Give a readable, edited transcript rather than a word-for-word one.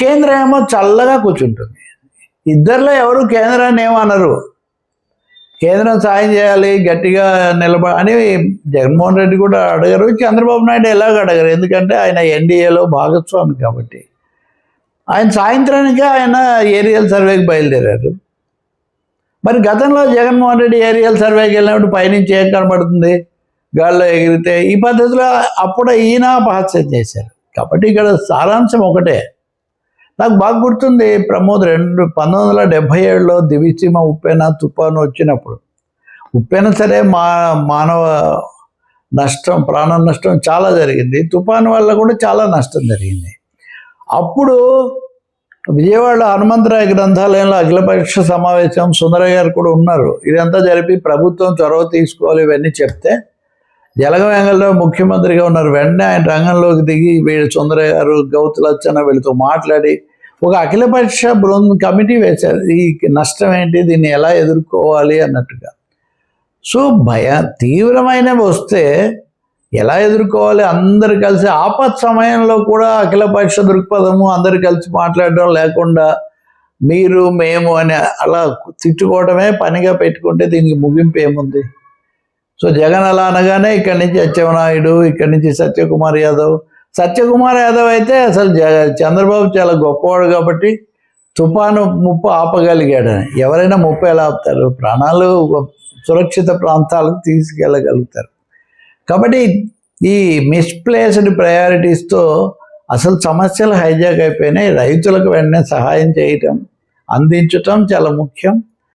కేంద్రం ఏమో చల్లగా కూర్చుంటుంది. ఇద్దరిలో ఎవరు కేంద్రాన్ని ఏమనరు. కేంద్రం సాయం చేయాలి గట్టిగా అని జగన్మోహన్ రెడ్డి కూడా అడగరు, చంద్రబాబు నాయుడు ఎలాగ అడగరు. ఎందుకంటే ఆయన ఎన్డీఏలో భాగస్వామి కాబట్టి. ఆయన సాయంత్రానికి ఆయన ఏరియల్ సర్వేకి బయలుదేరారు. మరి గతంలో జగన్మోహన్ రెడ్డి ఏరియల్ సర్వేకి వెళ్ళినప్పుడు పైనుంచి ఏం కనబడుతుంది, గాల్లో ఎగిరితే. ఈ పద్ధతిలో అప్పుడు ఈయన అపహాస్యం చేశారు. కాబట్టి ఇక్కడ సారాంశం ఒకటే. నాకు బాగా గుర్తుంది, ప్రమోద్ 1977లో దివిసీమ ఉప్పెన తుఫాను వచ్చినప్పుడు. ఉప్పెన సరే మానవ నష్టం, ప్రాణ నష్టం చాలా జరిగింది. తుఫాను వల్ల కూడా చాలా నష్టం జరిగింది. అప్పుడు విజయవాడ హనుమంతరాయ గ్రంథాలయంలో అఖిలపక్ష సమావేశం, సుందరయ్య గారు కూడా ఉన్నారు. ఇదంతా జరిపి ప్రభుత్వం చొరవ తీసుకోవాలి ఇవన్నీ చెప్తే, జలగం వెంగళరావు ముఖ్యమంత్రిగా ఉన్నారు. వెంటనే ఆయన రంగంలోకి దిగి వీళ్ళు సుందరయ్య గారు, గౌతు లచ్చన్న వీళ్ళతో మాట్లాడి ఒక అఖిలపక్ష కమిటీ వేశారు. ఈ నష్టం ఏంటి, దీన్ని ఎలా ఎదుర్కోవాలి అన్నట్టుగా. సో తీవ్రమైనవి వస్తే ఎలా ఎదుర్కోవాలి, అందరు కలిసి ఆపత్ సమయంలో కూడా అఖిలపక్ష దృక్పథము, అందరు కలిసి మాట్లాడడం లేకుండా మీరు మేము అని అలా తిట్టుకోవడమే పనిగా పెట్టుకుంటే దీనికి ముగింపు ఏముంది? సో జగన్ అలా అనగానే ఇక్కడి నుంచి అచ్చెన్నాయుడు, ఇక్కడి నుంచి సత్యకుమార్ యాదవ్ అయితే అసలు చంద్రబాబు చాలా గొప్పవాడు కాబట్టి తుఫాను ముప్పు ఆపగలిగాడని. ఎవరైనా ముప్పు ఎలా ఆపుతారు? ప్రాణాలు సురక్షిత ప్రాంతాలకు తీసుకెళ్ళగలుగుతారు. కాబట్టి ఈ మిస్ప్లేస్డ్ ప్రయారిటీస్తో అసలు సమస్యలు హైజాక్ అయిపోయినాయి. రైతులకు వెంటనే సహాయం చేయటం, అందించటం చాలా ముఖ్యం.